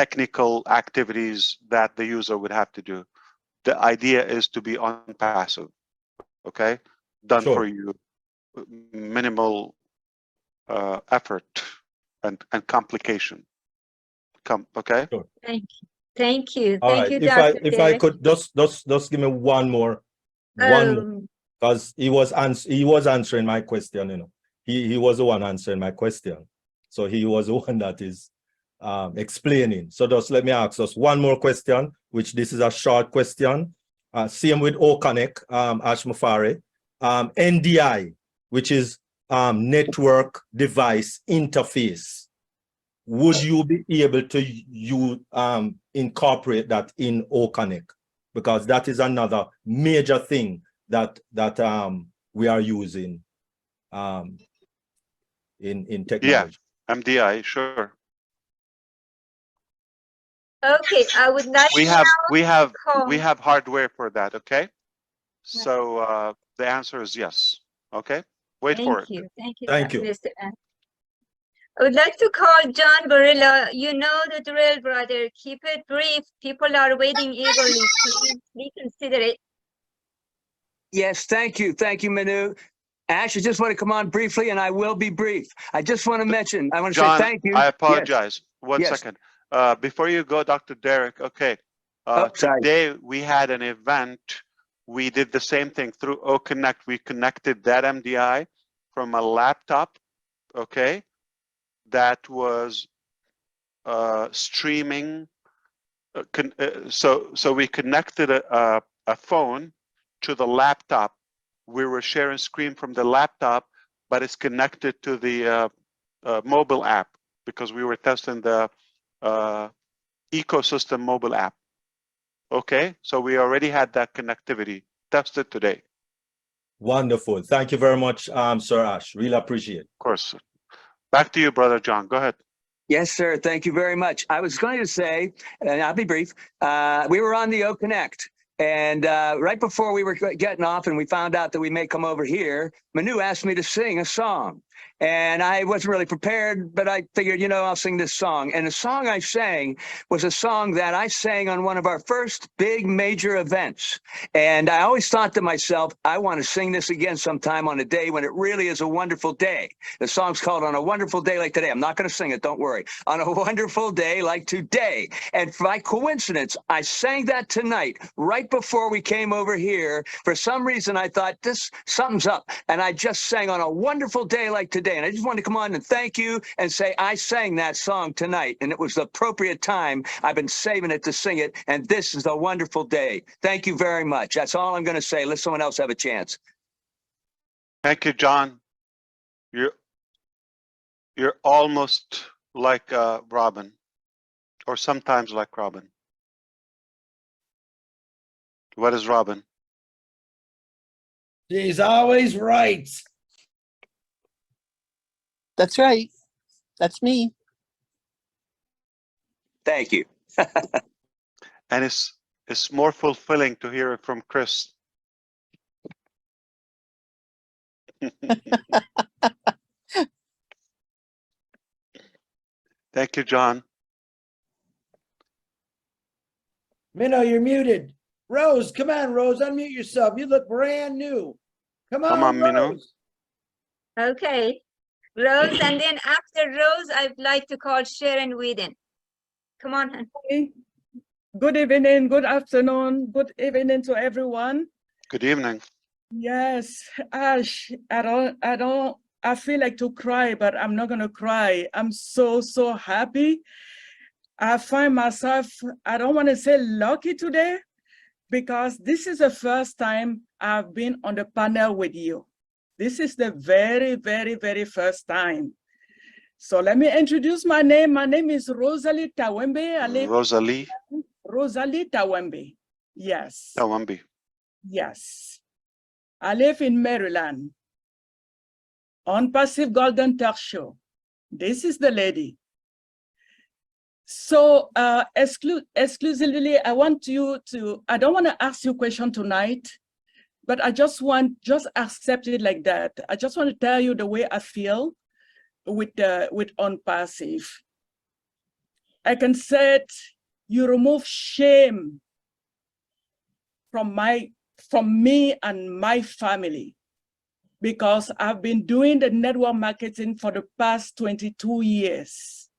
technical activities that the user would have to do. The idea is to be Onpassive, okay? Done for you, minimal effort and complication. Okay? Sure. Thank you. Thank you. All Thank right. you, If I could just give me one more, because he was answering my question, you know. He was the one answering my question. So he was the one that is explaining. So just let me ask us one more question, which this is a short question. Same with OConnect, Mufareh. NDI, which is network device interface. Would you be able to incorporate that in OConnect? Because that is another major thing that we are using in technology. Yeah, MDI, sure. Okay, I would like we have hardware for that, okay? So the answer is yes. Okay, wait for it. Thank you. Mr. N. I would like to call John Barilla. You know the drill, brother. Keep it brief. People are waiting eagerly. Please reconsider it. Yes, thank you. Thank you, Manu. Ash, I just want to come on briefly, and I will be brief. I just want to mention, I want to say thank you. I apologize. Yes. One second. Before you go, Dr. Derek, okay. Today we had an event. We did the same thing through OConnect. We connected that MDI from a laptop, okay, that was streaming. So we connected a phone to the laptop. We were sharing screen from the laptop, but it's connected to the mobile app because we were testing the ecosystem mobile app. Okay, so we already had that connectivity tested today. Wonderful. Thank you very much, Sir Ash. Really appreciate it. Of course. Back to you, Brother John. Go ahead. Yes, sir. Thank you very much. I was going to say, and I'll be brief, we were on the OConnect. And right before we were getting off and we found out that we may come over here, Manu asked me to sing a song. And I wasn't really prepared, but I figured, you know, I'll sing this song. And the song I sang was a song that I sang on one of our first big major events. And I always thought to myself, I want to sing this again sometime on a day when it really is a wonderful day. The song's called On a Wonderful Day Like Today. I'm not going to sing it, don't worry. On a wonderful day like today. And by coincidence, I sang that tonight, right before we came over here. For some reason, I thought, something's up. And I just sang On a Wonderful Day Like Today. And I just wanted to come on and thank you and say I sang that song tonight, and it was the appropriate time. I've been saving it to sing it, and this is a wonderful day. Thank you very much. That's all I'm going to say. Let someone else have a chance. Thank you, John. You're almost like Robin, or sometimes like Robin. What is Robin? She's always right. That's right. That's me. Thank you. And it's more fulfilling to hear it from Chris. Thank you, John. Minnow, you're muted. Rose, come on, Rose, unmute yourself. You look brand new. Come on, Minnow. Rose. Okay. Rose, and then after Rose, I'd like to call Sharon Whedon. Come on. Hey. Good evening, good afternoon, good evening to everyone. Good evening. Yes, Ash, I feel like to cry, but I'm not gonna cry. I'm so happy. I find myself, I don't want to say lucky today, because this is the first time I've been on the panel with you. This is the very first time. So let me introduce my name. My name is Rosalie Tawembe. Rosalie Tawembe. Yes. Tawembe. Yes. I live in Maryland. Onpassive Golden Turk Show. This is the lady. So exclusively, I want you to, I don't want to ask you a question tonight, but I just accept it like that. I just want to tell you the way I feel with Onpassive. I can say you remove shame from me and my family, because I've been doing the network marketing for the past 22 years.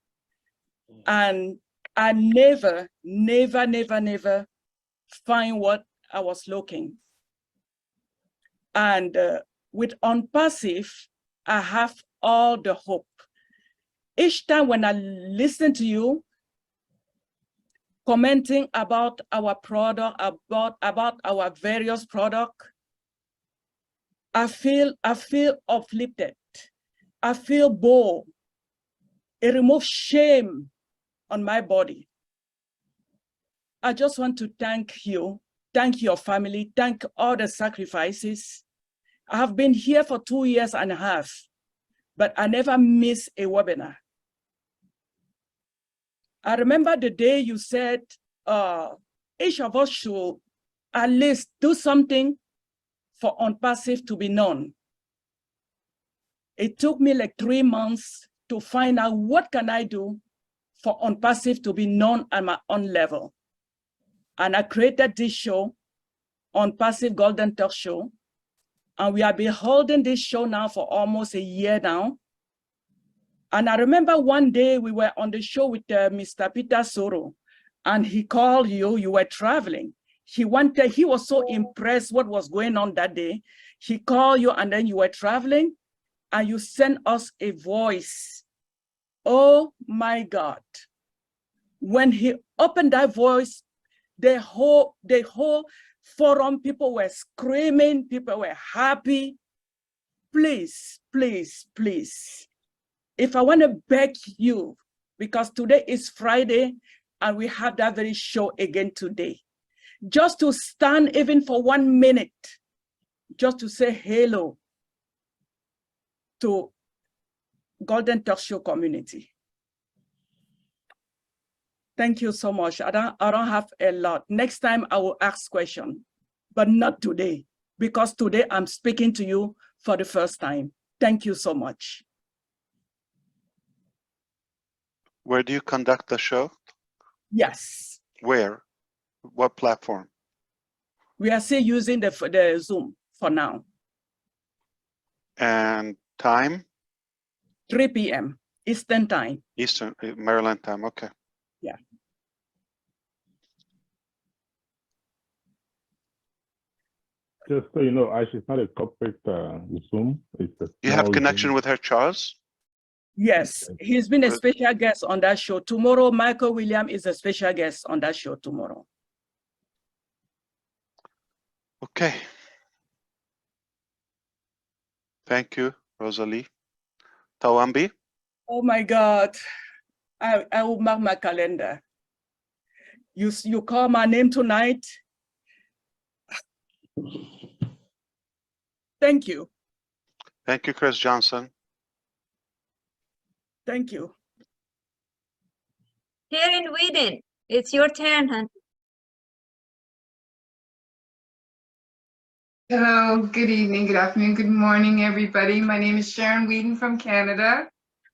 And I never find what I was looking. And with Onpassive, I have all the hope. Each time when I listen to you commenting about our product, about our various products, I feel uplifted. I feel bold. It removes shame on my body. I just want to thank you, thank your family, thank all the sacrifices. I have been here for 2.5 years, but I never miss a webinar. I remember the day you said each of us should at least do something for Onpassive to be known. It took me like 3 months to find out what can I do for Onpassive to be known at my own level. And I created this show, Onpassive Golden Talk Show. And we have been holding this show now for almost a year now. And I remember one day we were on the show with Mr. Peter Soro, and he called you, you were traveling. He was so impressed what was going on that day. He called you and then you were traveling and you sent us a voice. Oh my God. When he opened that voice, the whole forum, people were screaming, people were happy. Please, please, please. If I want to beg you, because today is Friday and we have that very show again today, just to stand even for 1 minute, just to say hello to Golden Talk Show community. Thank you so much. I don't have a lot. Next time I will ask questions, but not today, because today I'm speaking to you for the first time. Thank you so much. Where do you conduct the show? Yes. Where? What platform? We are still using the Zoom for now. And time? 3 p.m. Eastern time. Eastern, Maryland time, okay. Yeah. Just so you know, Ash, it's not a corporate Zoom. It's a You have small connection Zoom. with her, Charles? Yes, he's been a special guest on that show. Tomorrow, Michael William is a special guest on that show tomorrow. Okay. Thank you, Rosalie. Tawambi? Oh my God. I will mark my calendar. You call my name tonight. Thank you. Thank you, Chris Johnson. Thank you. Here in Sweden, it's your turn, hon. Hello, good evening, good afternoon, good morning, everybody. My name is Sharon Whedon from Canada,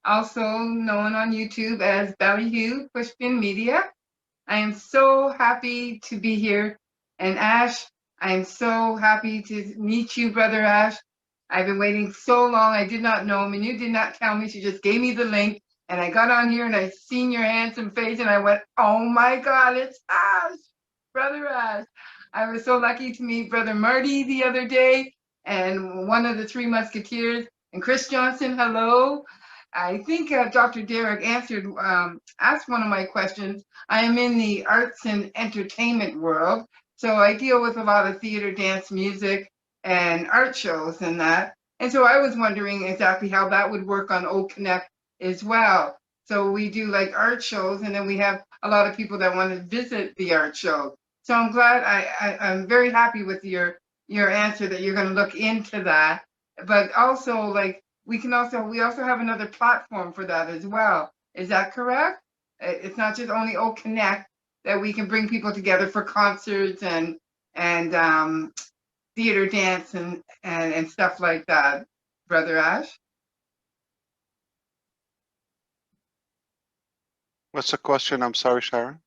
also known on YouTube as Ballyhoo Pushpin Media. I am so happy to be here. And Ash, I am so happy to meet you, Brother Ash. I've been waiting so long. I did not know. Manu did not tell me. She just gave me the link. And I got on here and I seen your handsome face and I went, oh my God, it's Ash, Brother Ash. I was so lucky to meet Brother Marty the other day and one of the Three Musketeers. And Chris Johnson, hello. I think Dr. Derek asked one of my questions. I am in the arts and entertainment world. So I deal with a lot of theater, dance, music, and art shows and that. And so I was wondering exactly how that would work on OConnect as well. So we do like art shows and then we have a lot of people that want to visit the art show. So I'm glad, I'm very happy with your answer that you're going to look into that. But also like, we also have another platform for that as well. Is that correct? It's not just only OConnect that we can bring people together for concerts and theater, dance, and stuff like that, Brother Ash? What's the question? I'm sorry, Sharon.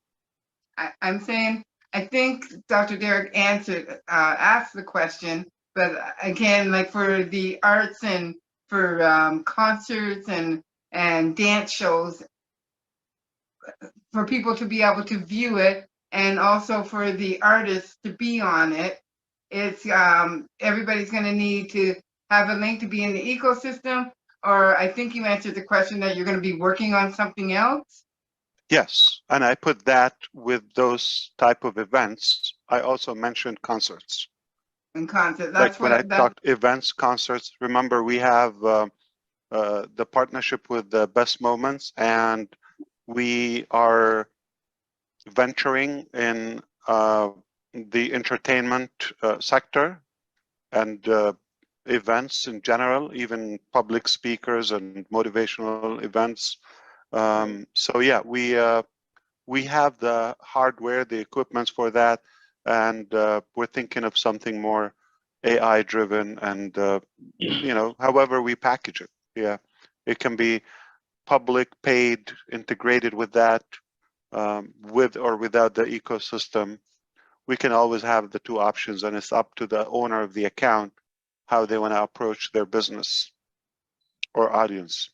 I'm saying, I think Dr. Derek asked the question, but again, like for the arts and for concerts and dance shows, for people to be able to view it, and also for the artists to be on it, it's everybody's going to need to have a link to be in the ecosystem. Or I think you answered the question that you're going to be working on something else. Yes, and I put that with those type of events. I also mentioned concerts. And concert. Like That's when I talked events, concerts. Remember, we have the partnership with the Best Moments, and we are venturing in the entertainment sector and events in general, even public speakers and motivational events. So yeah, we have the hardware, the equipments for that, and we're thinking of something more AI driven, and you know, however we package it. Yeah, it can be public, paid, integrated with that, with or without the ecosystem. We can always have the two options, and it's up to the owner of the account how they want to approach their business or audience.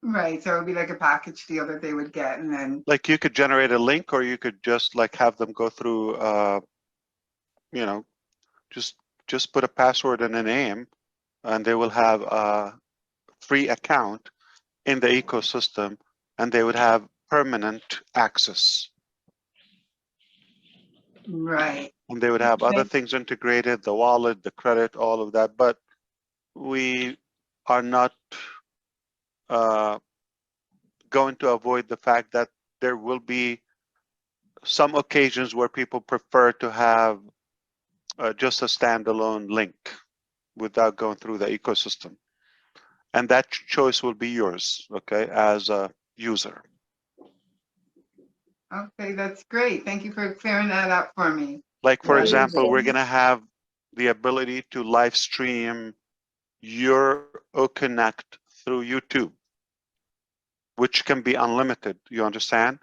Right, so it would be like a package deal that they would get, and then Like you could generate a link, or you could just like have them go through, you know, just put a password and a name, and they will have a free account in the ecosystem, and they would have permanent access. right. And they would have other things integrated, the wallet, the credit, all of that. But we are not going to avoid the fact that there will be some occasions where people prefer to have just a standalone link without going through the ecosystem. And that choice will be yours, okay, as a user. Okay, that's great. Thank you for clearing that up for me. Like, for Right. example, we're going to have the ability to live stream your OConnect through YouTube, which can be unlimited, you understand?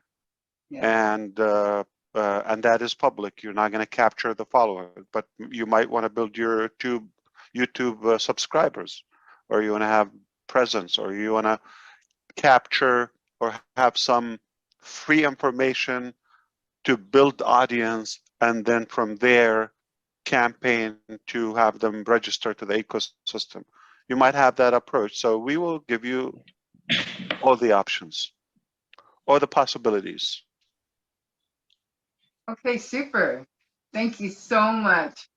Yeah. And that is public. You're not going to capture the follower, but you might want to build your YouTube subscribers, or you want to have presence, or you want to capture or have some free information to build audience, and then from there campaign to have them register to the ecosystem. You might have that approach. So we will give you all the options or the possibilities. Okay, super. Thank you so much.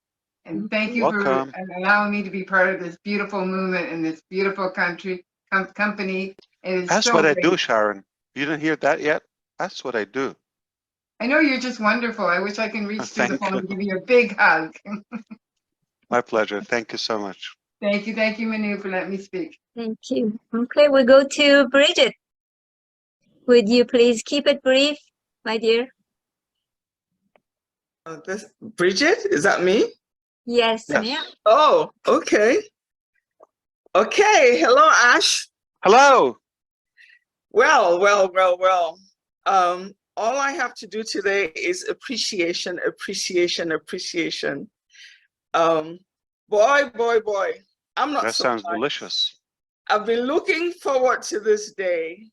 And thank you Welcome. for allowing me to be part of this beautiful movement in this beautiful country, company. It is That's so what I great. do, Sharon. You didn't hear that yet? That's what I do. I know you're just wonderful. I wish I can reach through the Thank phone you. and give you a big hug. My pleasure. Thank you so much. Thank you, Manu, for letting me speak. Thank you. Okay, we go to Bridget. Would you please keep it brief, my dear? Bridget, is that me? Yes, Yes. ma'am. Oh, okay. Okay. Hello, Ash. Hello. Well. All I have to do today is appreciation. Boy. I'm not That so sounds surprised. delicious. I've been looking forward to this day.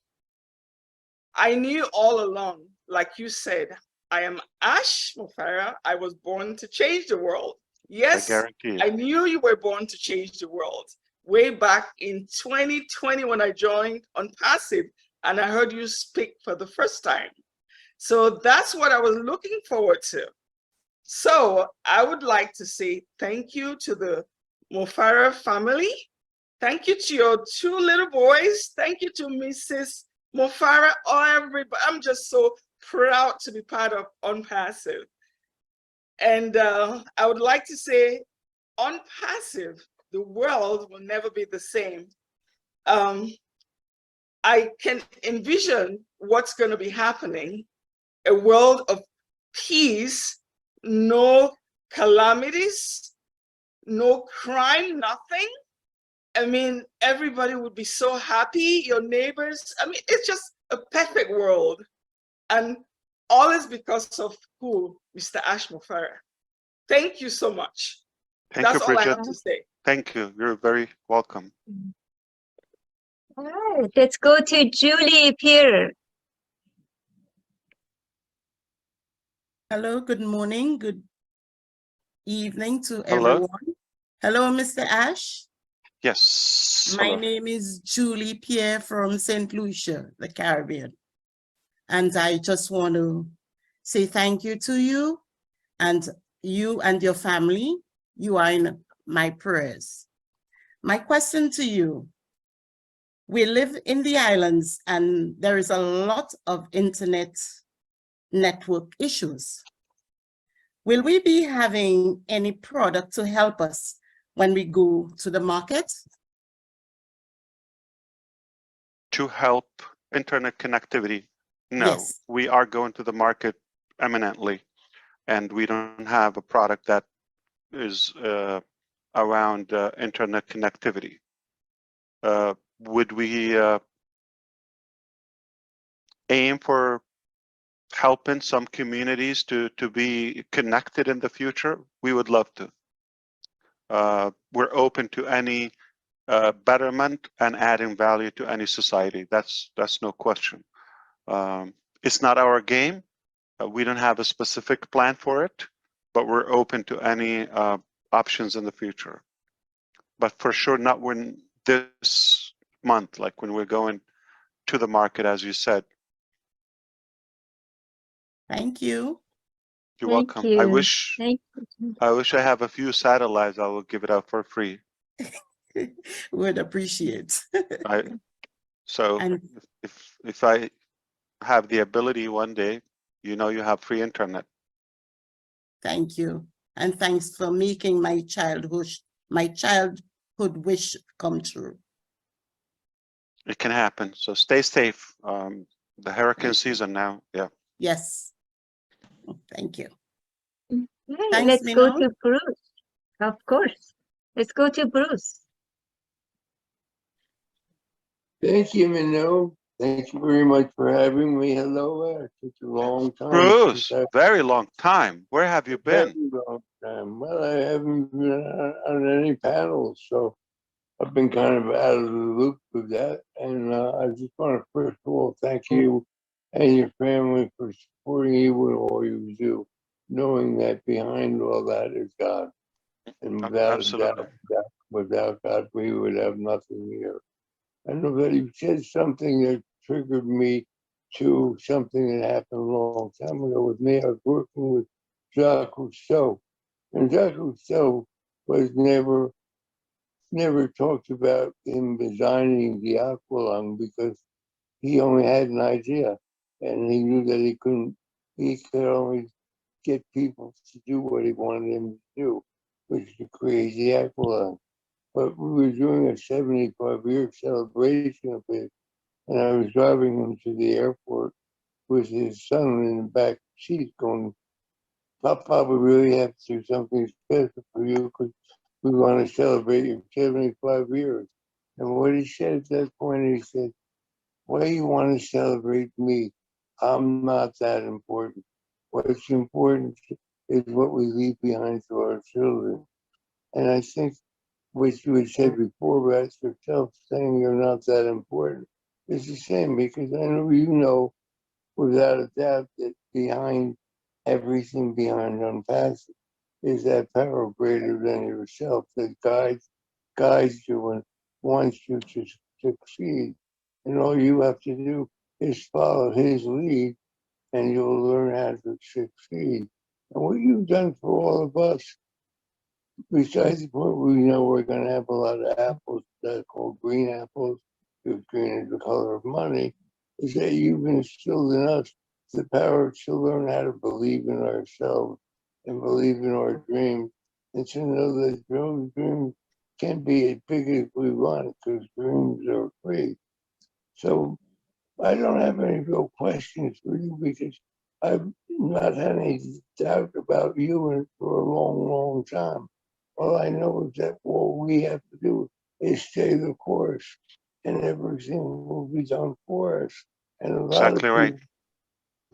I knew all along, like you said, I am Ash Mufareh. I was born to change the world. Yes, I guarantee you. I knew you were born to change the world. Way back in 2020 when I joined Onpassive and I heard you speak for the first time. So that's what I was looking forward to. So I would like to say thank you to the Mufareh family. Thank you to your two little boys. Thank you to Mrs. Mufareh, everybody. I'm just so proud to be part of Onpassive. And I would like to say, Onpassive, the world will never be the same. I can envision what's going to be happening, a world of peace, no calamities, no crime, nothing. I mean, everybody would be so happy, your neighbors. I mean, it's just a perfect world. And all is because of who? Mr. Ash Mufareh. Thank you so much. That's all I have to say. Thank you. You're very welcome. All right, let's go to Julie Pierre. Hello, good morning, good evening to Hello. everyone. Hello, Mr. Ash. Yes. My Hello. name is Julie Pierre from St. Lucia, the Caribbean. And I just want to say thank you to you and your family. You are in my prayers. My question to you, we live in the islands and there is a lot of internet network issues. Will we be having any product to help us when we go to the market? To help internet connectivity? No, Yes. we are going to the market eminently, and we don't have a product that is around internet connectivity. Would we aim for helping some communities to be connected in the future? We would love to. We're open to any betterment and adding value to any society. That's no question. It's not our game. We don't have a specific plan for it, but we're open to any options in the future. But for sure, not when this month, like when we're going to the market, as you said. Thank you. You're Thank welcome. you. I wish I have a few satellites. I will give it out for free. Would appreciate. So And if I have the ability one day, you know, you have free internet. thank you. And thanks for making my childhood wish come true. It can happen. So stay safe. The hurricane season now. Yeah. Yes. Thank you. Okay, Thanks, let's go Manole. to Bruce. Of course. Let's go to Bruce. Thank you, Manole. Thank you very much for having me. Hello, it took a long time. Bruce, very long time. Where have you been? Very long time. Well, I haven't been on any panels, so I've been kind of out of the loop with that. And I just want to first of all thank you and your family for supporting you with all you do, knowing that behind all that is God. And without God, we would have nothing here. I know that you said something that triggered me to something that happened a long time ago with me. I was working with Jacques Rousseau, and Jacques Rousseau was never talked about him designing the aqualung because he only had an idea, and he knew that he could only get people to do what he wanted them to do, which is to create the aqualung. But we were doing a 75-year celebration of it, and I was driving him to the airport with his son in the back seat going, Papa, we really have to do something special for you because we want to celebrate your 75 years. And what he said at that point, he said, why do you want to celebrate me? I'm not that important. What's important is what we leave behind to our children. And I think what you had said before about yourself saying you're not that important is the same, because I know you know without a doubt that behind everything behind Onpassive is that power greater than yourself that guides you and wants you to succeed. And all you have to do is follow his lead and you'll learn how to succeed. And what you've done for all of us, besides what we know, we're going to have a lot of apples that are called green apples, because green is the color of money, is that you've instilled in us the power to learn how to believe in ourselves and believe in our dreams, and to know that those dreams can be as big as we want, because dreams are free. So I don't have any real questions for you because I've not had any doubt about you for a long, long time. All I know is that what we have to do is stay the course and everything will be done for us. And Exactly right.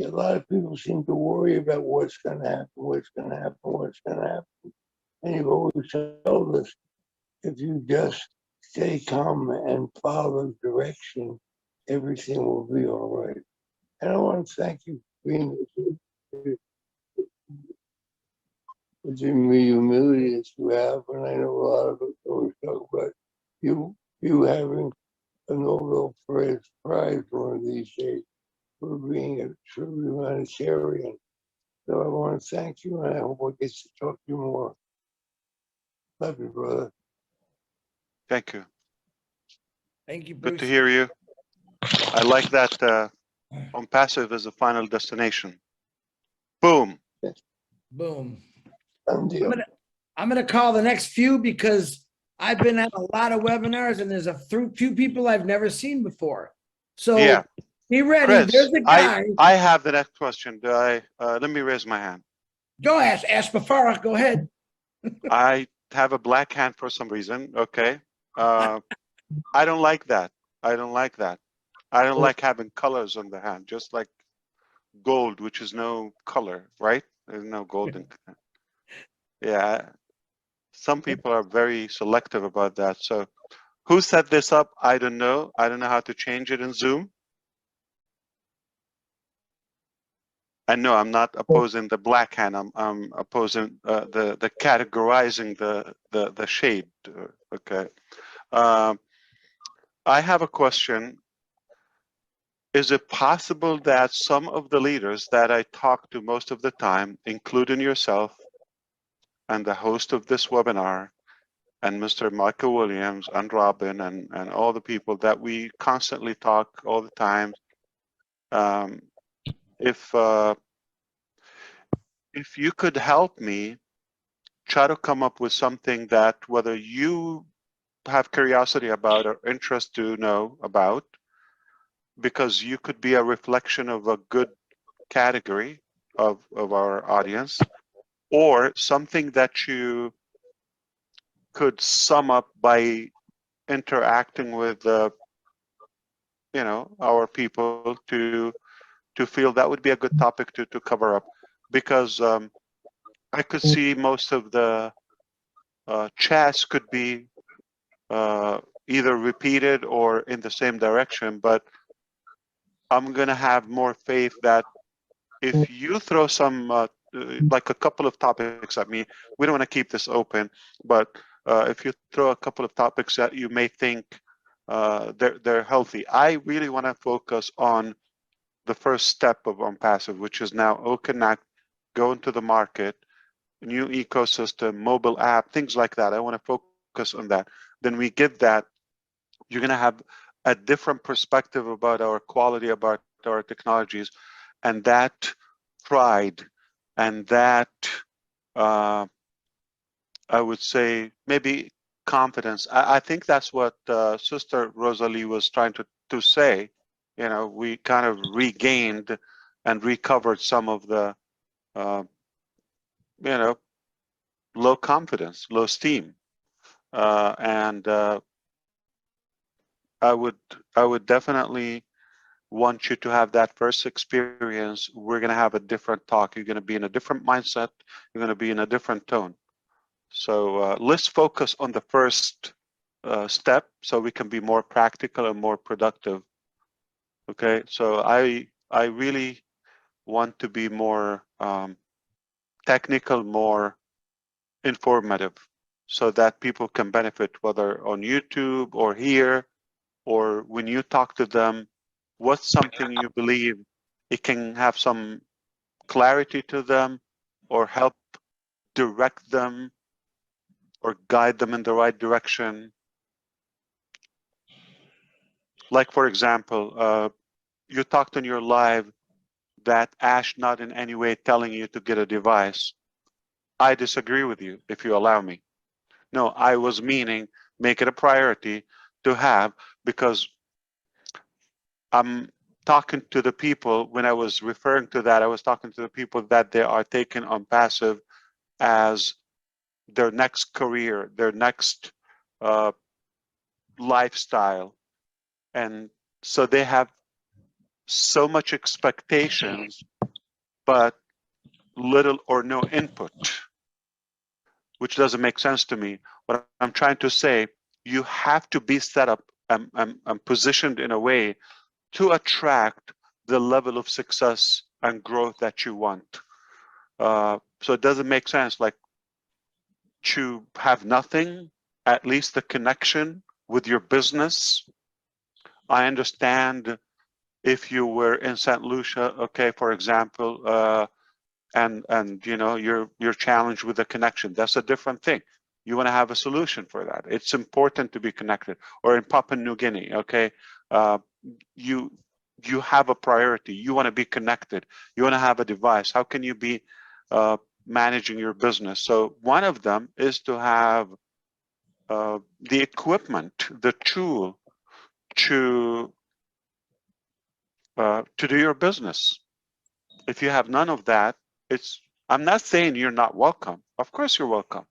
A lot of people seem to worry about what's going to happen, what's going to happen, what's going to happen. And you've always told us, if you just stay calm and follow direction, everything will be all right. And I want to thank you for being with the humility that you have. And I know a lot of us always talk about you having a Nobel Prize one of these days for being a true humanitarian. So I want to thank you, and I hope I get to talk to you more. Love you, brother. Thank you. Thank you, Bruce. Good to hear you. I like that Onpassive is a final destination. Boom. Boom. Done deal. I'm gonna call the next few because I've been at a lot of webinars and there's a few people I've never seen before. So Yeah. be ready. Chris, There's a guy. I have the next question. Do I let me raise my hand. Go ask Mufareh. Go ahead. I have a black hand for some reason. Okay. I don't like that. I don't like that. I don't like having colors on the hand, just like gold, which is no color, right? There's no golden. Yeah. Some people are very selective about that. So who set this up? I don't know. I don't know how to change it in Zoom. And no, I'm not opposing the black hand. I'm opposing the categorizing the shade. Okay. I have a question. Is it possible that some of the leaders that I talk to most of the time, including yourself and the host of this webinar, and Mr. Michael Williams and Robin and all the people that we constantly talk all the time, if you could help me try to come up with something that whether you have curiosity about or interest to know about, because you could be a reflection of a good category of our audience, or something that you could sum up by interacting with our people to feel that would be a good topic to cover up, because I could see most of the chats could be either repeated or in the same direction, but I'm gonna have more faith that if you throw some like a couple of topics at me, we don't want to keep this open, but if you throw a couple of topics that you may think they're healthy. I really want to focus on the first step of Onpassive, which is now OConnect, go into the market, new ecosystem, mobile app, things like that. I want to focus on that. Then we give that, you're going to have a different perspective about our quality, about our technologies, and that pride and that, I would say, maybe confidence. I think that's what Sister Rosalie was trying to say. We kind of regained and recovered some of the, low confidence, low esteem. And I would definitely want you to have that first experience. We're going to have a different talk. You're going to be in a different mindset. You're going to be in a different tone. So let's focus on the first step so we can be more practical and more productive. Okay, so I really want to be more technical, more informative, so that people can benefit, whether on YouTube or here, or when you talk to them, what's something you believe it can have some clarity to them or help direct them or guide them in the right direction. Like, for example, you talked in your live that Ash not in any way telling you to get a device. I disagree with you, if you allow me. No, I was meaning make it a priority to have, because I'm talking to the people, when I was referring to that, I was talking to the people that they are taking Onpassive as their next career, their next lifestyle. And so they have so much expectations, but little or no input, which doesn't make sense to me. What I'm trying to say, you have to be set up and positioned in a way to attract the level of success and growth that you want. So it doesn't make sense like to have nothing, at least the connection with your business. I understand if you were in St. Lucia, okay, for example, and you know you're challenged with the connection. That's a different thing. You want to have a solution for that. It's important to be connected. Or in Papua New Guinea, okay, you have a priority. You want to be connected. You want to have a device. How can you be managing your business? So one of them is to have the equipment, the tool to do your business. If you have none of that, I'm not saying you're not welcome. Of course you're welcome.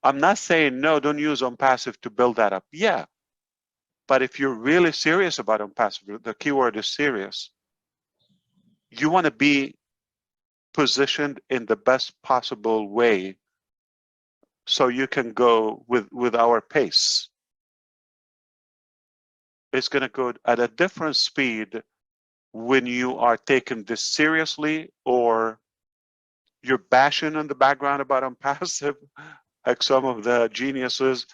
I'm not saying no, don't use Onpassive to build that up. Yeah, but if you're really serious about Onpassive, the keyword is serious. You want to be positioned in the best possible way so you can go with our pace. It's going to go at a different speed when you are taking this seriously, or you're bashing in the background about Onpassive, like some of the geniuses,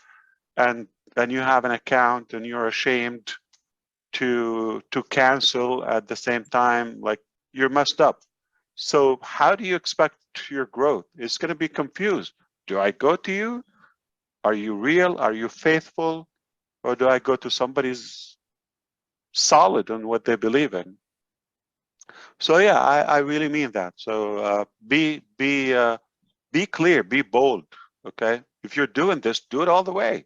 and you have an account and you're ashamed to cancel at the same time. Like, you're messed up. So how do you expect your growth? It's going to be confused. Do I go to you? Are you real? Are you faithful? Or do I go to somebody's solid on what they believe in? So yeah, I really mean that. So be clear, be bold. Okay, if you're doing this, do it all the way.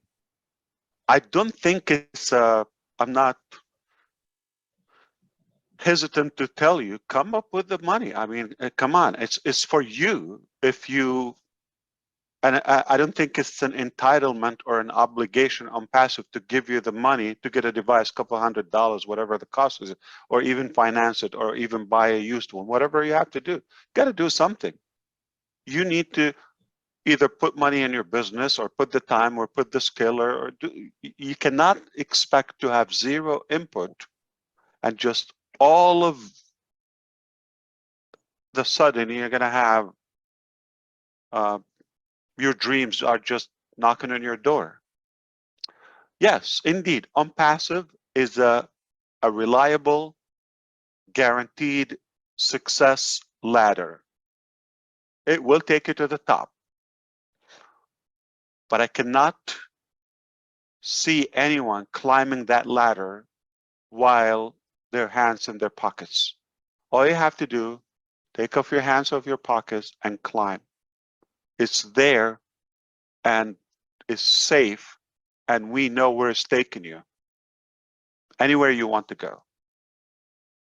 I don't think it's. I'm not hesitant to tell you, come up with the money. I mean, come on, it's for you. If you, and I don't think it's an entitlement or an obligation on Passive to give you the money to get a device, couple $100, whatever the cost is, or even finance it, or even buy a used one. Whatever you have to do, got to do something. You need to either put money in your business, or put the time, or put the skill, or do. You cannot expect to have zero input and just all of the sudden you're going to have your dreams are just knocking on your door. Yes, indeed, Onpassive is a reliable, guaranteed success ladder. It will take you to the top. But I cannot see anyone climbing that ladder while their hands in their pockets. All you have to do, take off your hands off your pockets and climb. It's there and it's safe, and we know where it's taking you. Anywhere you want to go.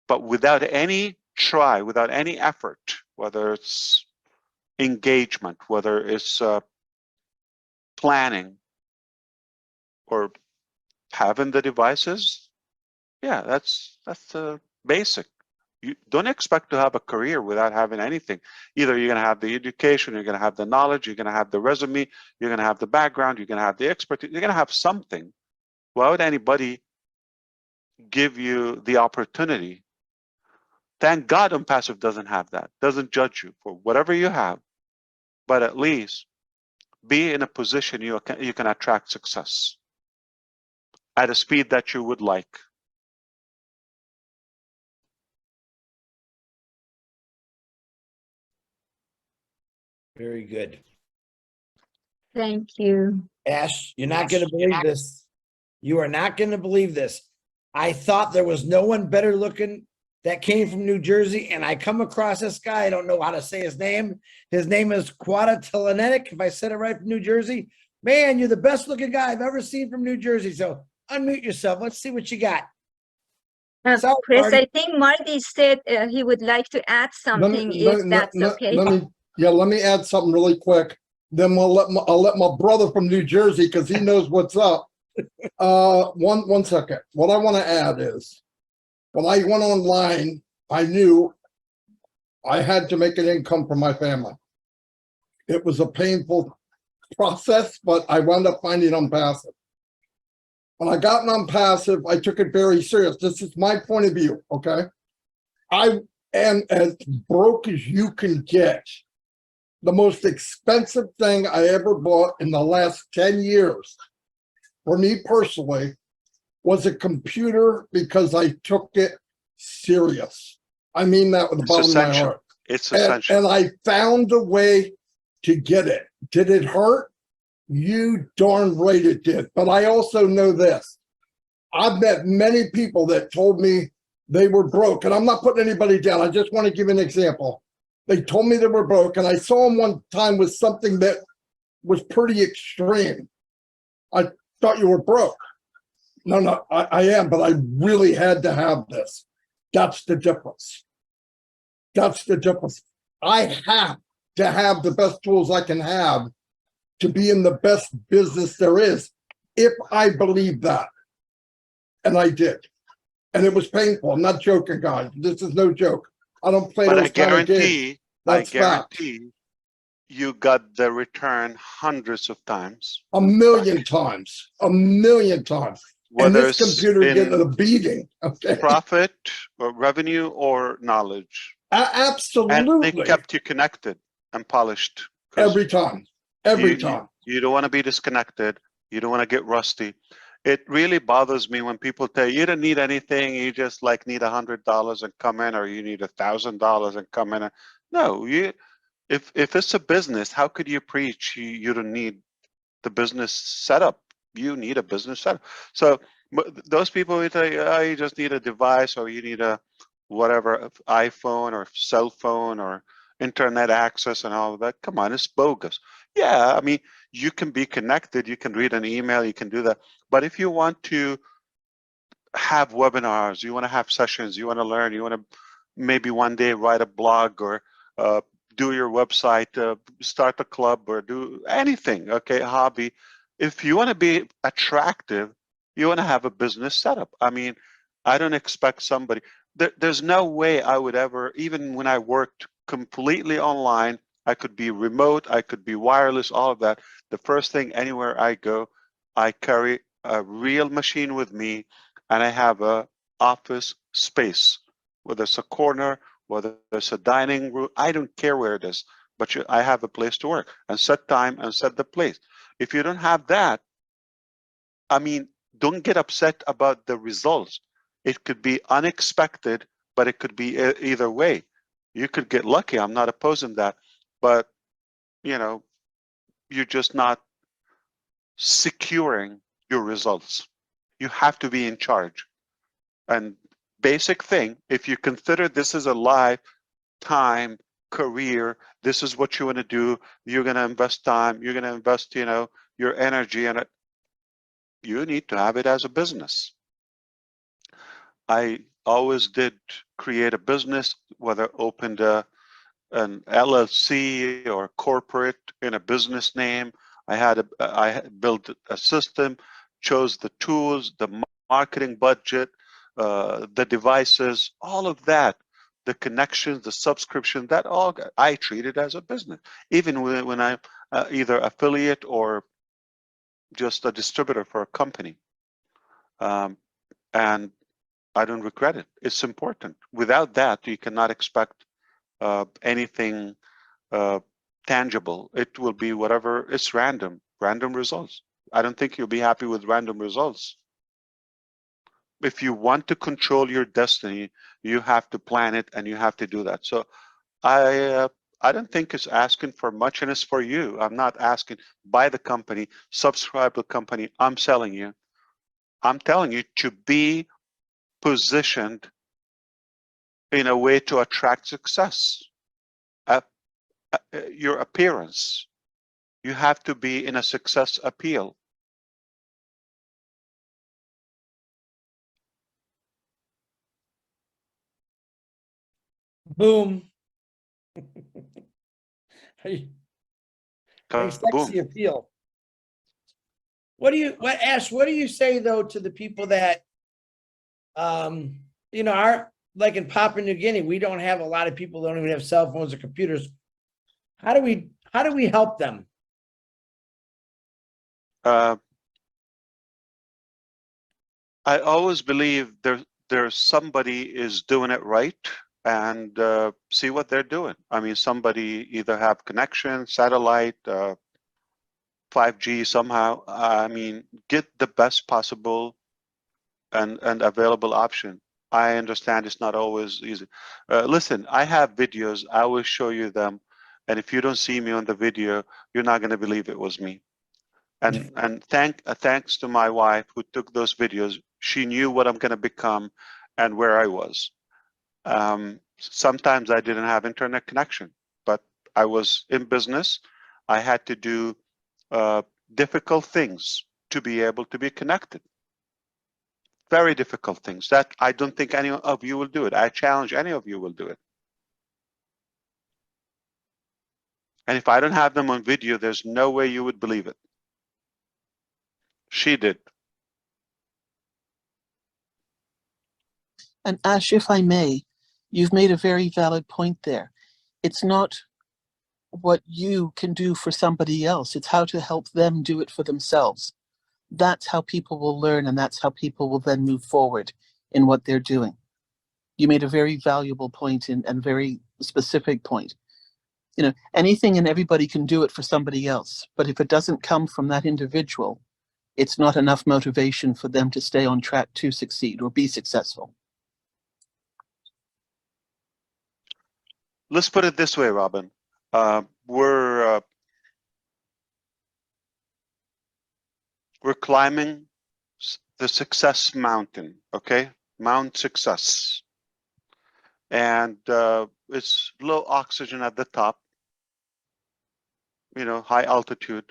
But without any try, without any effort, whether it's engagement, whether it's planning, or having the devices, yeah, that's basic. You don't expect to have a career without having anything. Either you're going to have the education, you're going to have the knowledge, you're going to have the resume, you're going to have the background, you're going to have the expertise, you're going to have something. Why would anybody give you the opportunity? Thank God Onpassive doesn't have that, doesn't judge you for whatever you have, but at least be in a position you can attract success at a speed that you would like. Very good. Thank you. Ash, you're not going to believe this. You are not going to believe this. I thought there was no one better looking that came from New Jersey, and I come across this guy. I don't know how to say his name. His name is Quadatelenetic, if I said it right, from New Jersey. Man, you're the best looking guy I've ever seen from New Jersey. So unmute yourself. Let's see what you got. Chris, I think Marty said he would like to add something, if that's okay. Let me add something really quick. Then I'll let my brother from New Jersey, because he knows what's up. One second. What I want to add is, When I went online, I knew I had to make an income for my family. It was a painful process, but I wound up finding Onpassive. When I got Onpassive, I took it very serious. This is my point of view, okay? I am as broke as you can get. The most expensive thing I ever bought in the last 10 years, for me personally, was a computer because I took it serious. I mean that with the bottom of my heart. It's essential. And I found a way to get it. Did it hurt? You darn right it did. But I also know this. I've met many people that told me they were broke, and I'm not putting anybody down. I just want to give an example. They told me they were broke, and I saw them one time with something that was pretty extreme. I thought you were broke. No, I am, but I really had to have this. That's the difference. That's the difference. I have to have the best tools I can have to be in the best business there is, if I believe that. And I did. And it was painful. I'm not joking, guys. This is no joke. I don't play those kind of games. I guarantee you got the return hundreds of times. A million times. A million times. Whether and this computer getting a beating. Okay. Profit or revenue or knowledge. Absolutely. And they kept you connected and polished. Every time. Every time. You don't want to be disconnected. You don't want to get rusty. It really bothers me when people tell you don't need anything. You just like need $100 and come in, or you need $1,000 and come in. No, if it's a business, how could you preach you don't need the business setup? You need a business setup. So those people will tell you, oh, you just need a device, or you need a whatever iPhone or cell phone or internet access and all of that. Come on, it's bogus. Yeah, I mean, you can be connected, you can read an email, you can do that. But if you want to have webinars, you want to have sessions, you want to learn, you want to maybe one day write a blog or do your website, start a club or do anything, okay, hobby. If you want to be attractive, you want to have a business setup. I mean, I don't expect somebody, there's no way I would ever, even when I worked completely online, I could be remote, I could be wireless, all of that. The first thing, anywhere I go, I carry a real machine with me, and I have a office space, whether it's a corner, whether it's a dining room, I don't care where it is, but I have a place to work and set time and set the place. If you don't have that, I mean, don't get upset about the results. It could be unexpected, but it could be either way. You could get lucky, I'm not opposing that, but you know, you're just not securing your results. You have to be in charge. And basic thing, if you consider this is a lifetime career, this is what you want to do, you're going to invest time, you're going to invest, you know, your energy in it, you need to have it as a business. I always did create a business, whether opened an LLC or corporate in a business name. I built a system, chose the tools, the marketing budget, the devices, all of that, the connections, the subscription, that all I treat it as a business. Even when I'm either affiliate or just a distributor for a company. And I don't regret it. It's important. Without that, you cannot expect anything tangible. It will be whatever, it's random results. I don't think you'll be happy with random results. If you want to control your destiny, you have to plan it and you have to do that. So I don't think it's asking for much, and it's for you. I'm not asking, buy the company, subscribe to the company. I'm telling you to be positioned in a way to attract success. Your appearance, you have to be in a success appeal. Boom. Hey, sexy appeal. Ash, what do you say though to the people that you know, like in Papua New Guinea, we don't have a lot of people that don't even have cell phones or computers. How do we help them? I always believe there's somebody is doing it right, and see what they're doing. I mean, somebody either have connection, satellite, 5G somehow. I mean, get the best possible and available option. I understand it's not always easy. Listen, I have videos. I will show you them, and if you don't see me on the video, you're not going to believe it was me. And thanks to my wife who took those videos. She knew what I'm going to become and where I was. Sometimes I didn't have internet connection, but I was in business. I had to do difficult things to be able to be connected. Very difficult things that I don't think any of you will do it. I challenge any of you will do it. And if I don't have them on video, there's no way you would believe it. She did. And Ash, if I may, you've made a very valid point there. It's not what you can do for somebody else. It's how to help them do it for themselves. That's how people will learn, and that's how people will then move forward in what they're doing. You made a very valuable point and very specific point. You know, anything and everybody can do it for somebody else, but if it doesn't come from that individual, it's not enough motivation for them to stay on track to succeed or be successful. Let's put it this way, Robin. We're climbing the success mountain, okay? Mount Success. And it's low oxygen at the top, you know, high altitude.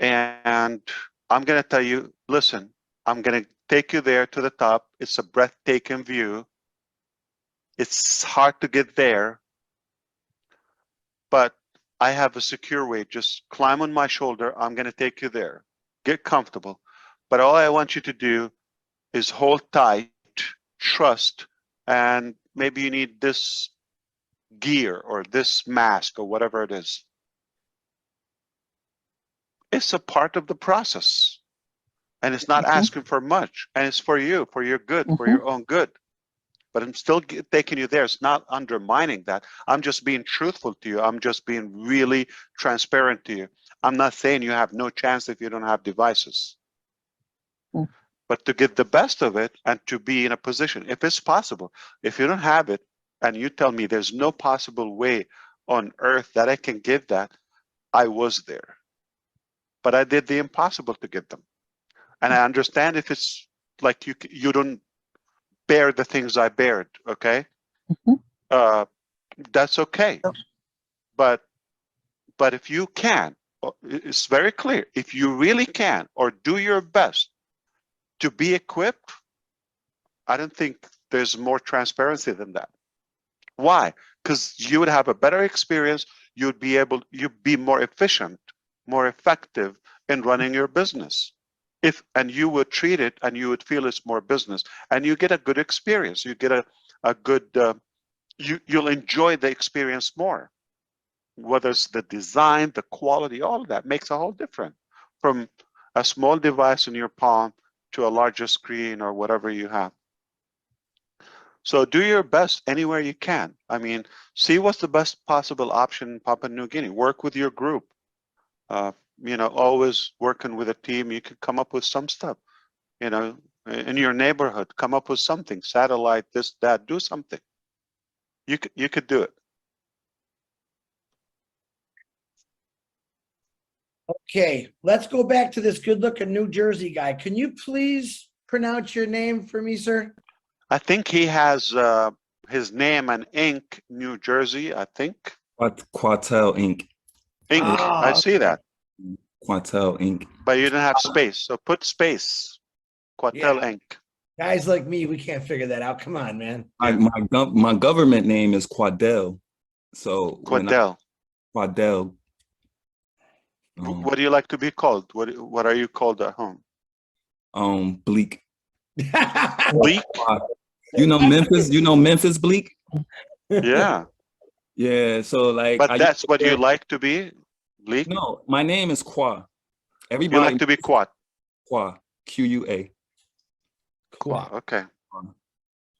And I'm going to tell you, listen, I'm going to take you there to the top. It's a breathtaking view. It's hard to get there, but I have a secure way. Just climb on my shoulder. I'm going to take you there. Get comfortable. But all I want you to do is hold tight, trust, and maybe you need this gear or this mask or whatever it is. It's a part of the process. And it's not asking for much. And it's for you, for your good, for your own good. But I'm still taking you there. It's not undermining that. I'm just being truthful to you. I'm just being really transparent to you. I'm not saying you have no chance if you don't have devices. But to get the best of it and to be in a position, if it's possible, if you don't have it and you tell me there's no possible way on earth that I can give that, I was there. But I did the impossible to get them. And I understand if it's like you don't bear the things I bared, okay? That's okay. But if you can, it's very clear, if you really can or do your best to be equipped, I don't think there's more transparency than that. Why? Because you would have a better experience, you'd be more efficient, more effective in running your business. And you would treat it and you would feel it's more business, and you get a good experience. You get a good, you'll enjoy the experience more. Whether it's the design, the quality, all of that makes a whole difference from a small device in your palm to a larger screen or whatever you have. So do your best anywhere you can. I mean, see what's the best possible option in Papua New Guinea. Work with your group. You know, always working with a team, you could come up with some stuff. You know, in your neighborhood, come up with something. Satellite, this, that, do something. You could do it. Okay, let's go back to this good-looking New Jersey guy. Can you please pronounce your name for me, sir? I think he has his name and Inc. New Jersey, I think. Quatel Inc. Inc. I see that. Quatel Inc. But you didn't have space, so put space. Quatel Inc. Guys like me, we can't figure that out. Come on, man. My government name is Quadell. So Quadell. Quadell. What do you like to be called? What are you called at home? Bleak. Bleak? You know Memphis? You know Memphis, Bleak? Yeah. Yeah, so like But that's what you like to be, Bleak? No, my name is Qua. You Everybody like to be Quat? Qua, Q-U-A. Qua. Okay.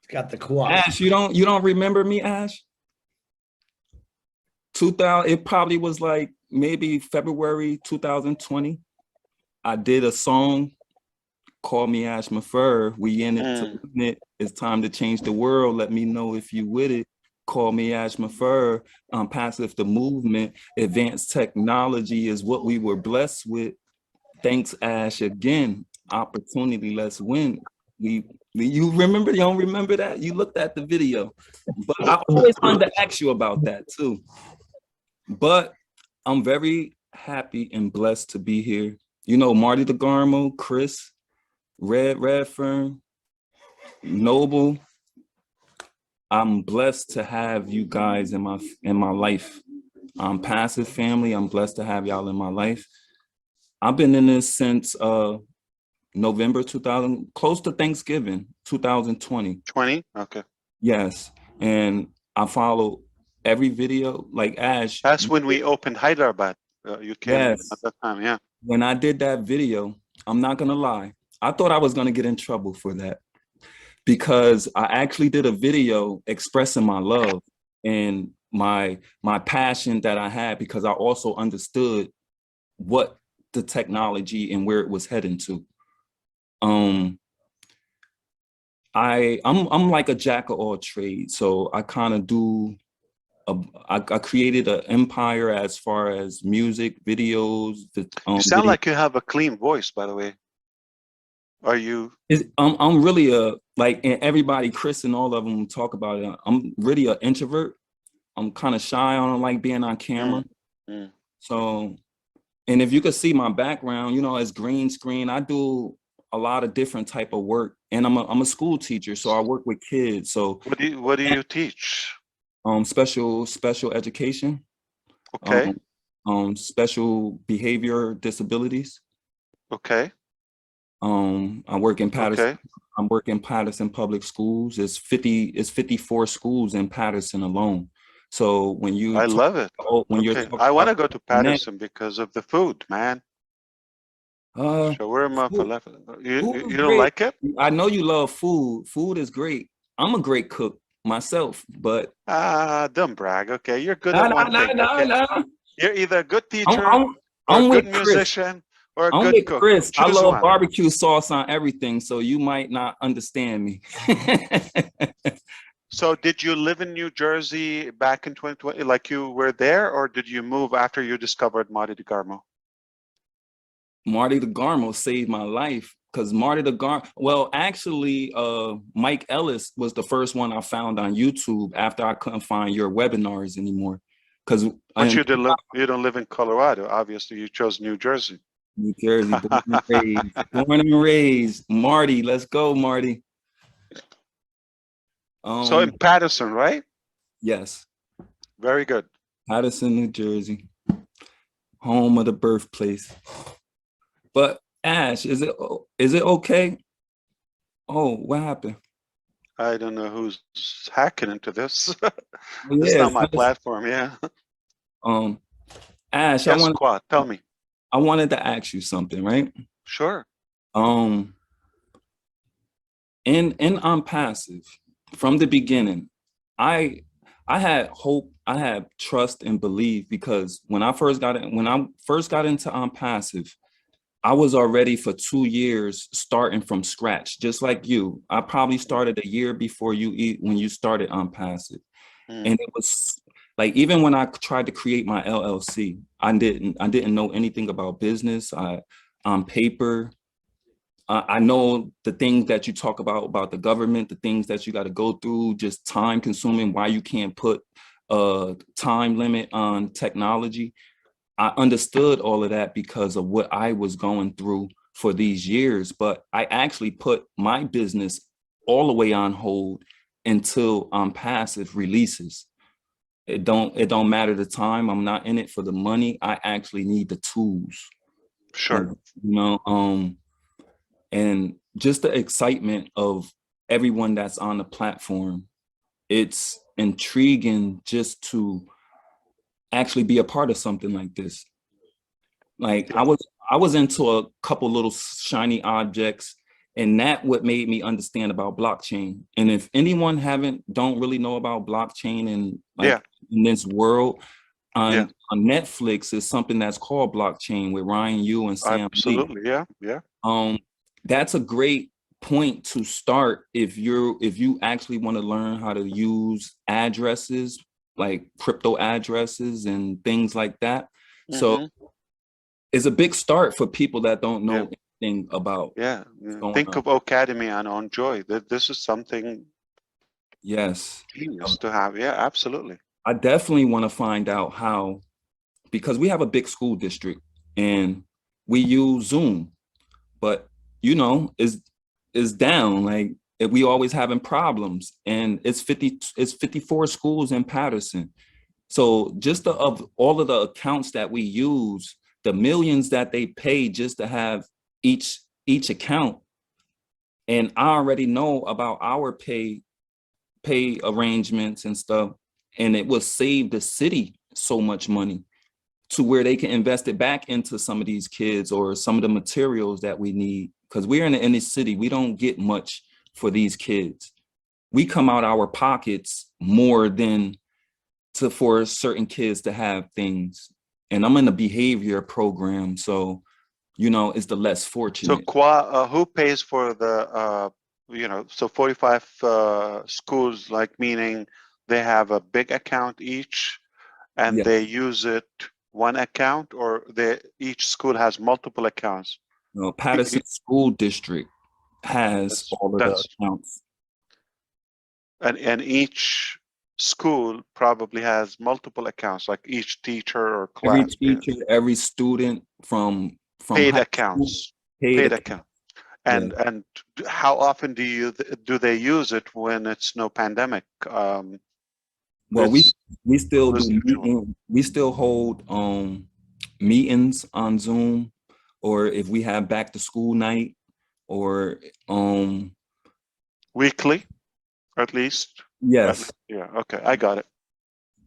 It's got the qua. Ash, you don't remember me, Ash? 2000, it probably was like maybe February 2020. I did a song, Call Me Ash Mufareh. We in it to win it. It's time to change the world. Let me know if you with it. Call me Ash Mufareh. Passive the movement. Advanced technology is what we were blessed with. Thanks, Ash, again. Opportunity, let's win. You remember? You don't remember that? You looked at the video. But I always wanted to ask you about that too. But I'm very happy and blessed to be here. You know, Marty DeGarmo, Chris, Redfern, Noble. I'm blessed to have you guys in my life. I'm Passive family. I'm blessed to have y'all in my life. I've been in this since November 2000, close to Thanksgiving, 2020. 20? Okay. Yes, and I follow every video, like Ash. That's when we opened Hyderabad. You came at that time, yeah. When I did that video, I'm not gonna lie, I thought I was gonna get in trouble for that because I actually did a video expressing my love and my passion that I had, because I also understood what the technology and where it was heading to. I'm like a jack of all trades, so I kind of do. I created an empire as far as music, videos. You sound like you have a clean voice, by the way. Are you? I'm really like, and everybody, Chris and all of them talk about it. I'm really an introvert. I'm kind of shy. I don't like being on camera. So, and if you could see my background, you know, as green screen, I do a lot of different type of work, and I'm a school teacher, so I work with kids. So what do you teach? Special education. Okay. Special behavior disabilities. Okay. I work in Patterson. Okay. I'm working Patterson Public Schools. It's 54 schools in Patterson alone. So when you I love it. When okay. I want to go to Patterson because of the food, man. Shawarma, falafel. You don't like it? I know you love food. Food is great. I'm a great cook myself, but don't brag. Okay, you're good at one thing. Okay? You're either a good teacher, or a good musician, or a good cook. Chris, I love one. barbecue sauce on everything, so you might not understand me. So did you live in New Jersey back in 2020, like you were there, or did you move after you discovered Marty DeGarmo? Marty DeGarmo saved my life, because Marty DeGarmo, well, actually, Mike Ellis was the first one I found on YouTube after I couldn't find your webinars anymore. Because you don't live in Colorado, obviously you chose New Jersey. New Jersey, born and raised. Born and raised. Marty, let's go, Marty. So in Patterson, right? Yes. Very good. Patterson, New Jersey, home of the birthplace. But Ash, is it okay? Oh, what happened? I don't know who's hacking into this. Yeah, it's not my platform. Yeah. Ash, yes, tell me. I wanted to ask you something, right? Sure. In Onpassive, from the beginning, I had hope, I had trust and belief, because when I first got into Onpassive, I was already for 2 years starting from scratch, just like you. I probably started a year before you when you started Onpassive. And it was like, even when I tried to create my LLC, I didn't know anything about business. On paper, I know the things that you talk about the government, the things that you got to go through, just time consuming, why you can't put a time limit on technology. I understood all of that because of what I was going through for these years, but I actually put my business all the way on hold until Onpassive releases. It don't matter the time. I'm not in it for the money. I actually need the tools. Sure. You know, and just the excitement of everyone that's on the platform. It's intriguing just to actually be a part of something like this. Like I was into a couple little shiny objects, and that what made me understand about blockchain. And if anyone don't really know about blockchain and like in this world, on Netflix is something that's called Blockchain with Ryan Yu and Sam Lee. Absolutely, yeah. That's a great point to start if you actually want to learn how to use addresses, like crypto addresses and things like that. So it's a big start for people that don't know anything about. Think of OCademey and Enjoy. This is something genius to have. Yeah, absolutely. I definitely want to find out how, because we have a big school district and we use Zoom, but you know, is down. Like we always having problems, and it's 54 schools in Patterson. So just of all of the accounts that we use, the millions that they pay just to have each account, and I already know about our pay arrangements and stuff, and it will save the city so much money to where they can invest it back into some of these kids or some of the materials that we need. Because we're in the inner city, we don't get much for these kids. We come out our pockets more than for certain kids to have things. And I'm in the behavior program, so you know, it's the less fortunate. So who pays for the so 45 schools, like meaning they have a big account each and they use it one account, or each school has multiple accounts? No, Patterson School District has all of the accounts. And each school probably has multiple accounts, like each teacher or class. Every teacher, every student from paid accounts. Paid account. And how often do they use it when it's no pandemic? Well, we still do we still hold meetings on Zoom, or if we have back to school night, or weekly, at least. Yes. Yeah. Okay, I got it.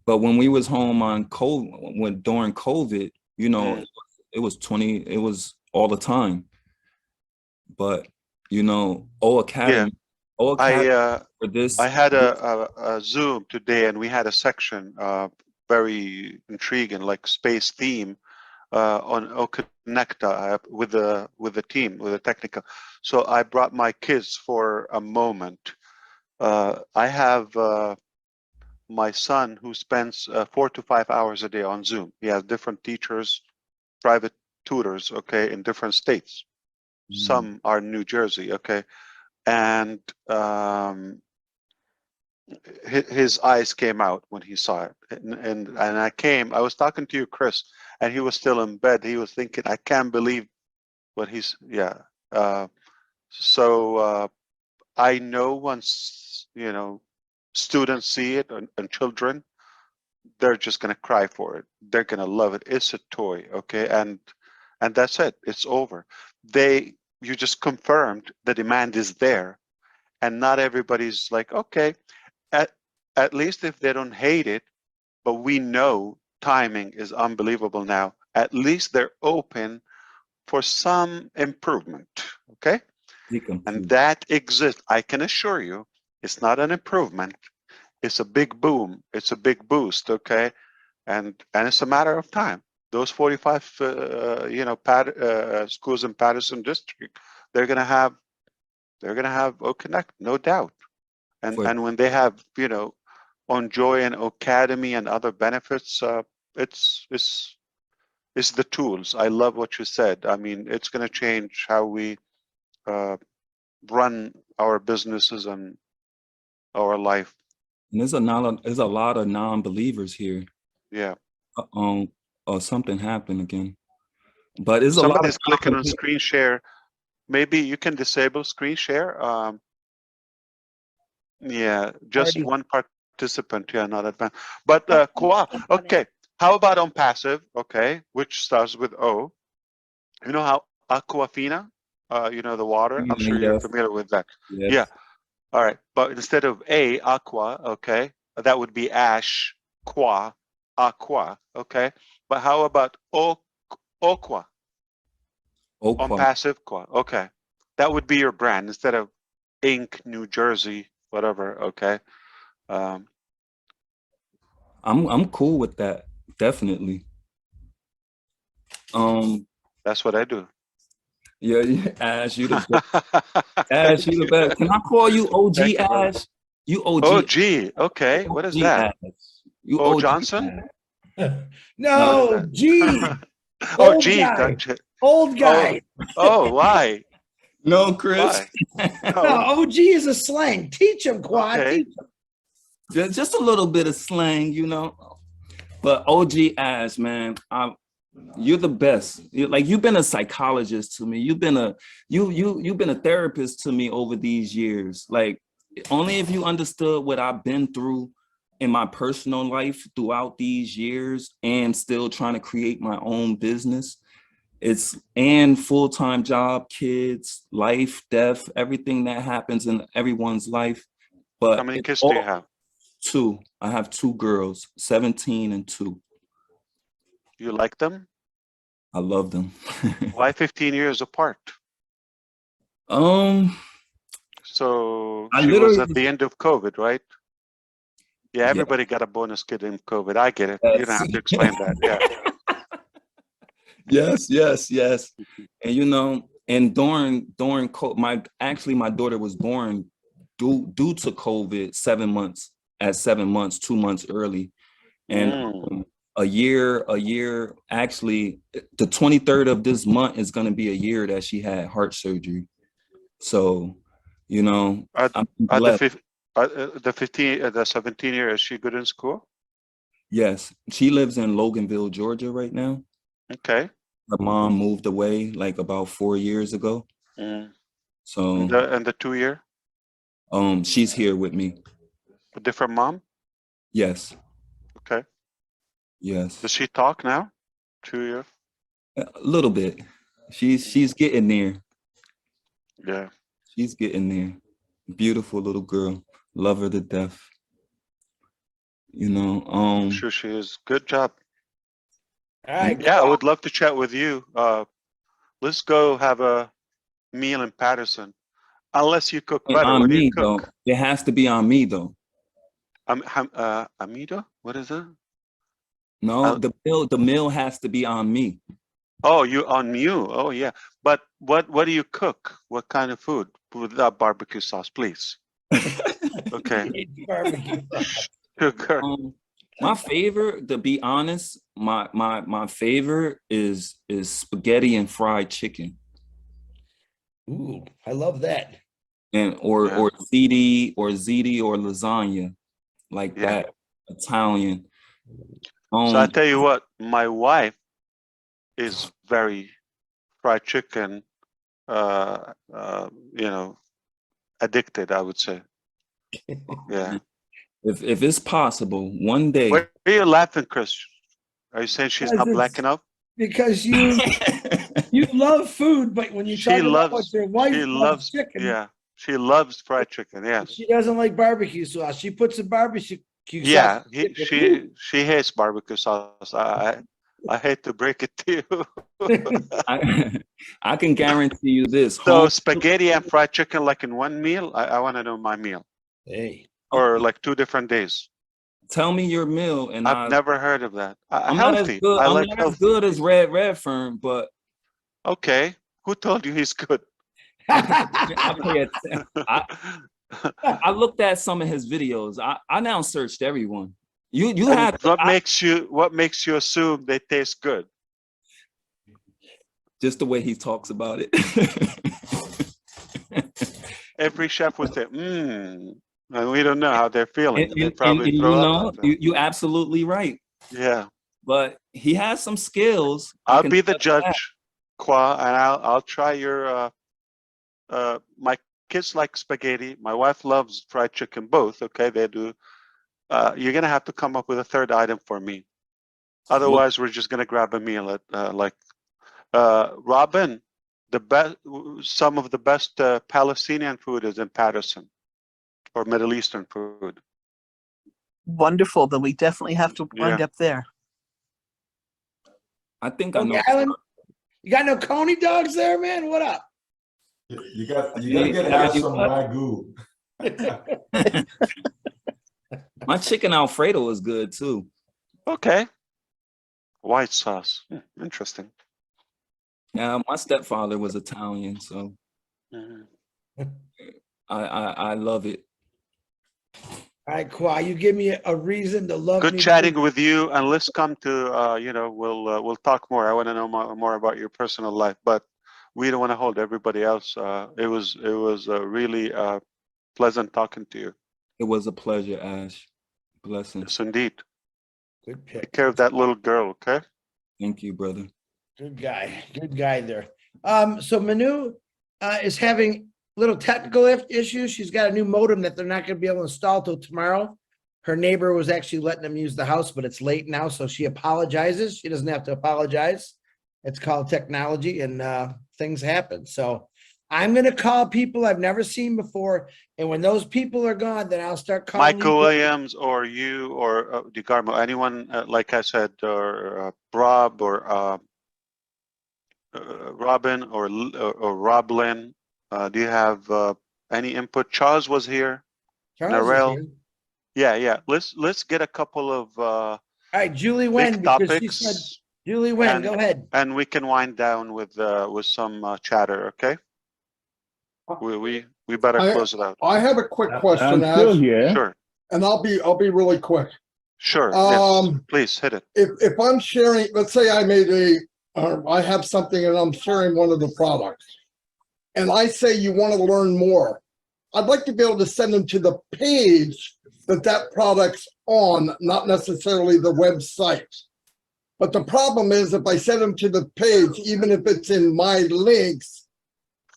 But when we was home on during COVID, you know, it was all the time. But you know, OCademey. I had a Zoom today, and we had a section very intriguing, like space theme on OConnect with the team, with the technical. So I brought my kids for a moment. I have my son who spends 4 to 5 hours a day on Zoom. He has different teachers, private tutors, okay, in different states. Some are in New Jersey, okay, and his eyes came out when he saw it, and I was talking to you, Chris, and he was still in bed. He was thinking, I can't believe what he's so I know once students see it, and children, they're just gonna cry for it. They're gonna love it. It's a toy, okay, and that's it. It's over. You just confirmed the demand is there, and not everybody's like, okay, at least if they don't hate it, but we know timing is unbelievable now. At least they're open for some improvement, okay? And that exists. I can assure you, it's not an improvement. It's a big boom. It's a big boost, okay? And it's a matter of time. Those 45, schools in Patterson District, they're gonna have OConnect, no doubt. And when they have, Enjoy and OCademey and other benefits, it's the tools. I love what you said. I mean, it's gonna change how we run our businesses and our life. And there's a lot of non-believers here. Yeah. Something happened again. But it's somebody's clicking on screen share. Maybe you can disable screen share. Yeah, just one participant. Yeah, not advanced. But okay. How about Onpassive? Okay, which starts with O. You know how Aquafina? The water. I'm sure you're familiar with that. Yes. Yeah. All right, but instead of a aqua, okay, that would be ash qua aqua, okay. But how about aqua? Onpassive qua, okay. That would be your brand instead of Inc. New Jersey, whatever, okay. I'm cool with that, definitely. That's what I do. Yeah, Ash, you the best. Ash, you the best. Can I call you OG Ash? You OG. OG, okay. What is that? Ash. You O OG Johnson? No, G. Oh, Old G, guy. gotcha. Old guy. Oh, why? No, Chris. Why? No, OG is a slang. Teach him, Quad. Okay. Teach him. Just a little bit of slang, you know. But OG Ash, man, you're the best. Like, you've been a psychologist to me. You've been a therapist to me over these years. Like, only if you understood what I've been through in my personal life throughout these years and still trying to create my own business. And full-time job, kids, life, death, everything that happens in everyone's life. But how many kids do you have? 2. I have 2 girls, 17 and 2. You like them? I love them. Why 15 years apart? So I she was literally- at the end of COVID, right? Yeah, everybody got a bonus kid in COVID. I get it. You don't have to explain that. Yeah. Yes. And you know, and during my daughter was born due to COVID 7 months, 2 months early. And a year, actually, the 23rd of this month is going to be a year that she had heart surgery. So, you know, the 17 year, is she good in school? Yes, she lives in Loganville, Georgia right now. Okay. Her mom moved away like about 4 years ago. So and the 2 year? She's here with me. A different mom? Yes. Okay. Yes. Does she talk now? 2 year? A little bit. She's getting there. Yeah. She's getting there. Beautiful little girl. Love her to death. You know, I'm sure she is. Good job. All right. Yeah, I would love to chat with you. Let's go have a meal in Patterson. Unless you cook better. on What do me you cook? though. It has to be on me though. Amido? What is it? No, the meal has to be on me. Oh, you on you. Oh yeah. But what do you cook? What kind of food? Without barbecue sauce, please. Okay. Barbecue. My favorite, to be honest, my favorite is spaghetti and fried chicken. Ooh, I love that. And or ziti or lasagna, like that, Italian. So I tell you what, my wife is very fried chicken, you know, addicted, I would say. Yeah. If it's possible, one day. Why are you laughing, Chris? Are you saying she's not black enough? Because you love food, but when you talk about what your wife loves chicken, yeah, she loves fried chicken. Yes, she doesn't like barbecue sauce. She puts a barbecue yeah, sauce. she hates barbecue sauce. I hate to break it to you. I can guarantee you this. So spaghetti and fried chicken, like in one meal. I want to know my meal. Hey. Or like 2 different days. Tell me your meal, and I've never heard of that. I'm Healthy. not as good. I I'm like not healthy. as good as Redfern, but okay. Who told you he's good? I pay attention. I looked at some of his videos. I now searched everyone. You had what makes you assume they taste good? Just the way he talks about it. Every chef would say, and we don't know how they're feeling. And, They probably throw up. you absolutely right. Yeah. But he has some skills. I'll be the judge, Kwa, and I'll try your my kids like spaghetti. My wife loves fried chicken, both. Okay, they do. You're gonna have to come up with a third item for me. Otherwise, we're just gonna grab a meal at like Robin. Some of the best Palestinian food is in Patterson. or Middle Eastern food. Wonderful. Then we definitely have to wind up there. I think I know. Alan, you got no Coney dogs there, man? What up? You got to get Ash some Wagyu. My chicken Alfredo is good too. Okay. White sauce. Interesting. Yeah, my stepfather was Italian, so I love it. All right, Kwa, you give me a reason to love Good New chatting Jersey. with you, and let's come to you know, we'll talk more. I want to know more about your personal life, but we don't want to hold everybody else. It was really pleasant talking to you. It was a pleasure, Ash. Blessings. Yes, indeed. Good pick. Take care of that little girl, okay? Thank you, brother. Good guy there. So Manu is having little technical issues. She's got a new modem that they're not going to be able to install till tomorrow. Her neighbor was actually letting them use the house, but it's late now, so she apologizes. She doesn't have to apologize. It's called technology, and things happen. So I'm going to call people I've never seen before, and when those people are gone, then I'll start calling Michael you. Williams, or you, or DeGarmo, anyone, like I said, or Rob, or Robin, or Roblin. Do you have any input? Charles was here. Charles is Narelle. here. Yeah. Let's get a couple of all right, Julie big Wen, because she topics. said, Julie Wen, go ahead. And we can wind down with some chatter, okay? We better close it out. I have a quick question, I'm still Ash, here. Sure. and I'll be really quick. Sure. Yes. Please hit it. If I'm sharing, let's say I made I have something and I'm sharing one of the products, and I say you want to learn more, I'd like to be able to send them to the page that product's on, not necessarily the website. But the problem is, if I send them to the page, even if it's in my links,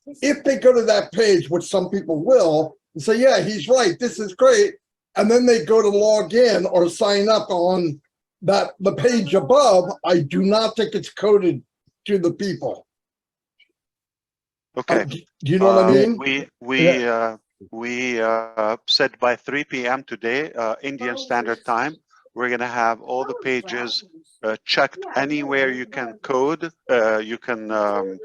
if they go to that page, which some people will, and say, yeah, he's right, this is great, and then they go to log in or sign up on the page above, I do not think it's coded to the people. Okay. Do you know what I mean? We said by 3 p.m. today, Indian Standard Time, we're going to have all the pages checked. Anywhere you can code, you can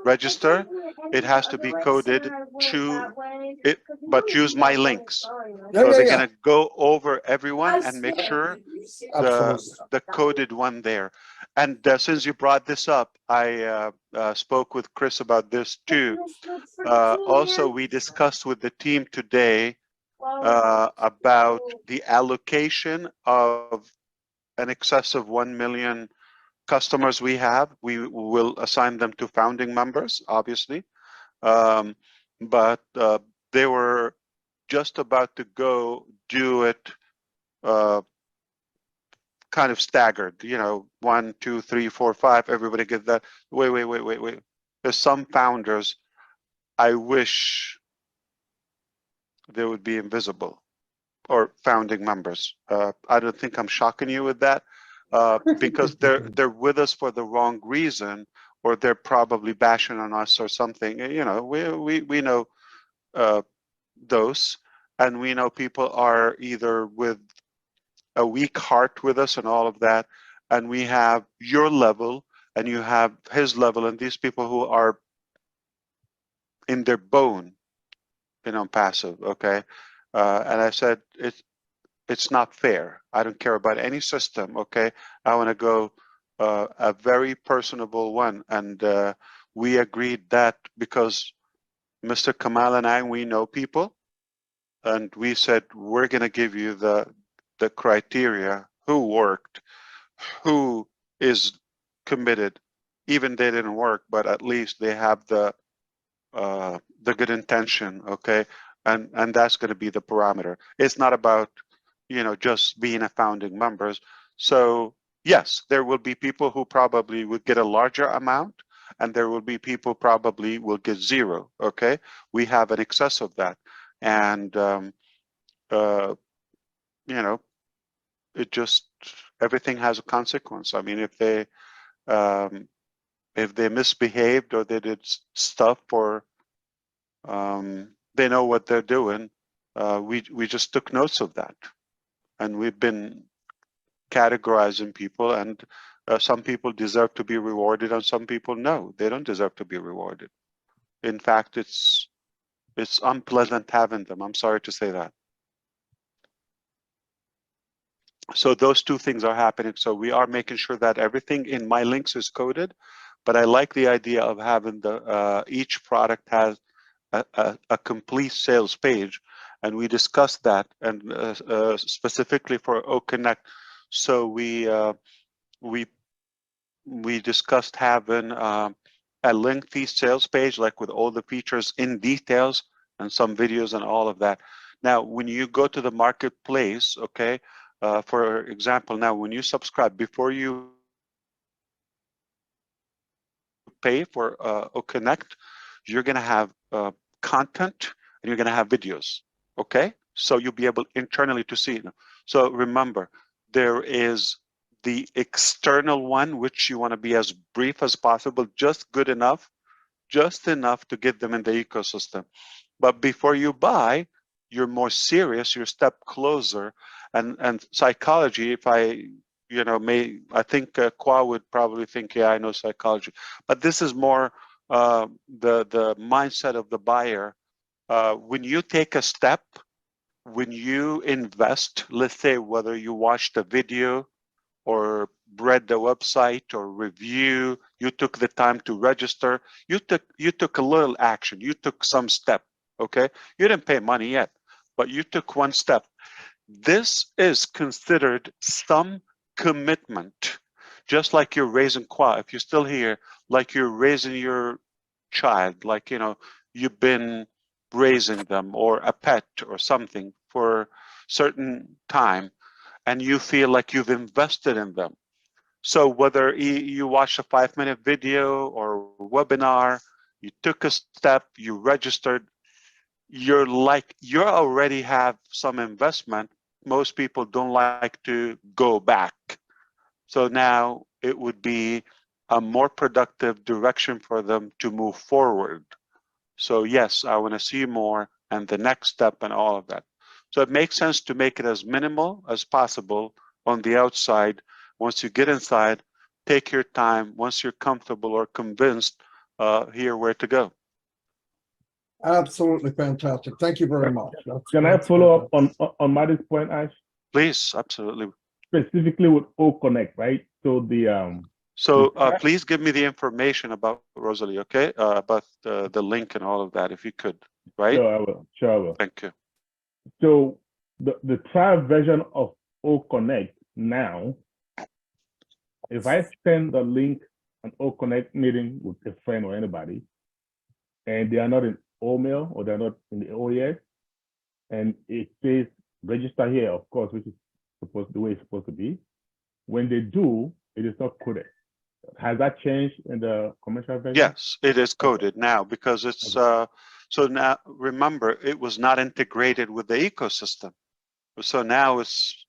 register. It has to be coded to it, but use my links. So they're going to go over everyone and make sure the coded one there. And since you brought this up, I spoke with Chris about this too. Also, we discussed with the team today about the allocation of an excess of 1 million customers we have. We will assign them to founding members, obviously. But they were just about to go do it kind of staggered, 1, 2, 3, 4, 5, everybody get that. Wait. There's some founders, I wish they would be invisible, or founding members. I don't think I'm shocking you with that, because they're with us for the wrong reason, or they're probably bashing on us or something. We know those, and we know people are either with a weak heart with us and all of that, and we have your level and you have his level, and these people who are in their bone in Onpassive, okay? And I said, it's not fair. I don't care about any system, okay? I want to go a very personable one, and we agreed that because Mr. Kamal and I, we know people, and we said, we're going to give you the criteria, who worked, who is committed, even they didn't work, but at least they have the good intention, okay? And that's going to be the parameter. It's not about, just being a founding members. So yes, there will be people who probably would get a larger amount, and there will be people probably will get 0, okay? We have an excess of that. And, it just, everything has a consequence. I mean, if they misbehaved or they did stuff, or they know what they're doing, we just took notes of that, and we've been categorizing people, and some people deserve to be rewarded, and some people no, they don't deserve to be rewarded. In fact, it's unpleasant having them. I'm sorry to say that. So those two things are happening. So we are making sure that everything in my links is coded, but I like the idea of having the each product has a complete sales page, and we discussed that, and specifically for OConnect. So we discussed having a lengthy sales page, like with all the features in details and some videos and all of that. Now, when you go to the marketplace, okay, for example, now when you subscribe, before you pay for OConnect, you're going to have content and you're going to have videos, okay? So you'll be able internally to see them. So remember, there is the external one, which you want to be as brief as possible, just good enough, just enough to get them in the ecosystem. But before you buy, you're more serious, you're a step closer. And psychology, if I, you know, I think Kwa would probably think, yeah, I know psychology. But this is more the mindset of the buyer. When you take a step, when you invest, let's say whether you watched a video or read the website or review, you took the time to register, you took a little action, you took some step, okay? You didn't pay money yet, but you took one step. This is considered some commitment, just like you're raising Kwa, if you're still here, like you're raising your child, like, you know, you've been raising them, or a pet or something for certain time, and you feel like you've invested in them. So whether you watch a 5-minute video or webinar, you took a step, you registered, you already have some investment. Most people don't like to go back. So now it would be a more productive direction for them to move forward. So yes, I want to see more and the next step and all of that. So it makes sense to make it as minimal as possible on the outside. Once you get inside, take your time. Once you're comfortable or convinced, here where to go. Absolutely fantastic. Thank you very much. Can I follow up on Maddie's point, Ash? Please, absolutely. Specifically with OConnect, right? So the So please give me the information about Rosalie, okay? About the link and all of that, if you could, right? Sure, I will. Sure, I will. Thank you. So the trial version of OConnect now, if I send the link an OConnect meeting with a friend or anybody, and they are not in OMail or they're not in the OES, and it says register here, of course, which is the way it's supposed to be. When they do, it is not coded. Has that changed in the commercial version? Yes, it is coded now, because it's so now remember, it was not integrated with the ecosystem. So now it's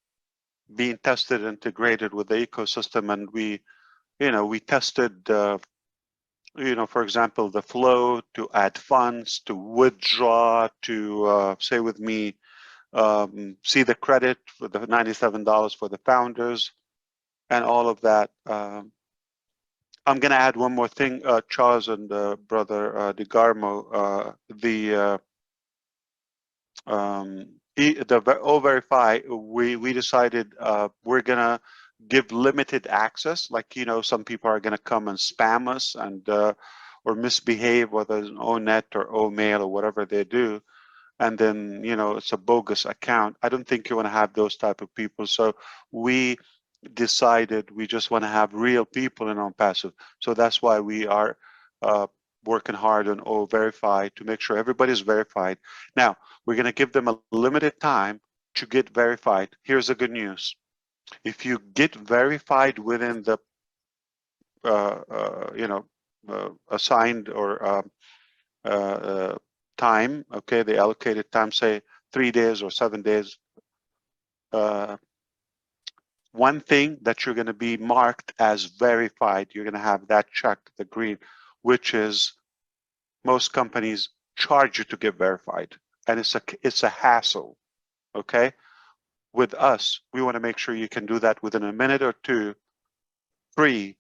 being tested, integrated with the ecosystem, and we tested for example, the flow to add funds, to withdraw, to say with me, see the credit for the $97 for the founders and all of that. I'm going to add one more thing, Charles and brother DeGarmo, the O-Verify, we decided we're going to give limited access. Like, some people are going to come and spam us and or misbehave, whether it's an ONet or OMail or whatever they do. And then, it's a bogus account. I don't think you want to have those type of people. So we decided we just want to have real people in Onpassive. So that's why we are working hard on O-Verify to make sure everybody's verified. Now, we're going to give them a limited time to get verified. Here's the good news. If you get verified within the assigned or time, okay, the allocated time, say 3 days or 7 days, one thing that you're going to be marked as verified, you're going to have that checked, the green, which is most companies charge you to get verified. and it's a hassle. Okay, with us, we want to make sure you can do that within a minute or two, free.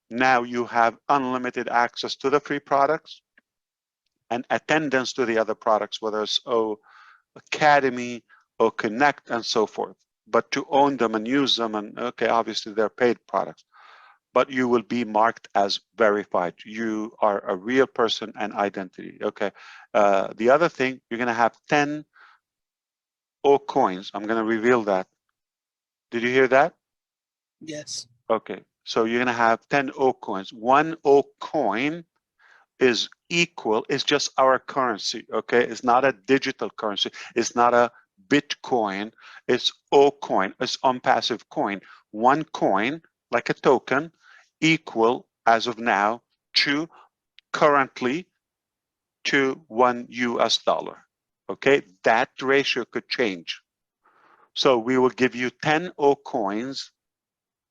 Now you have unlimited access to the free products and attendance to the other products, whether it's OCademey, OConnect, and so forth. But to own them and use them, and okay, obviously they're paid products, but you will be marked as verified. You are a real person and identity. Okay. The other thing, you're going to have 10 O coins. I'm going to reveal that. Did you hear that? Yes. Okay. So you're going to have 10 O coins. One O coin is equal, it's just our currency. Okay. It's not a digital currency. It's not a Bitcoin. It's O coin. It's Onpassive coin. One coin, like a token, equal as of now to currently to $1 US. Okay, that ratio could change. So we will give you 10 O coins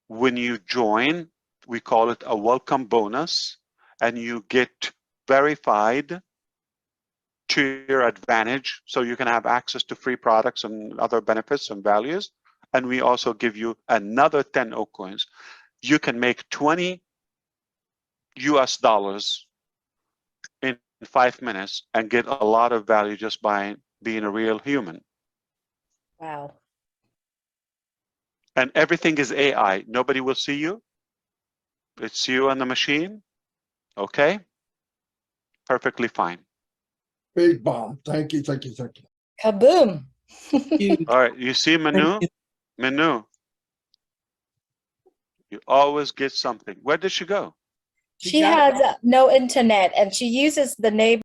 when you join. We call it a welcome bonus, and you get verified to your advantage, so you can have access to free products and other benefits and values. And we also give you another 10 O coins. You can make $20 US in 5 minutes and get a lot of value just by being a real human. Wow. And everything is AI. Nobody will see you. It's you and the machine. Okay. Perfectly fine. Big bomb. Thank you, thank you, thank you. Kaboom. All right. You see Manu? Manu. You always get something. Where did she go? She has no internet and she uses the neighbor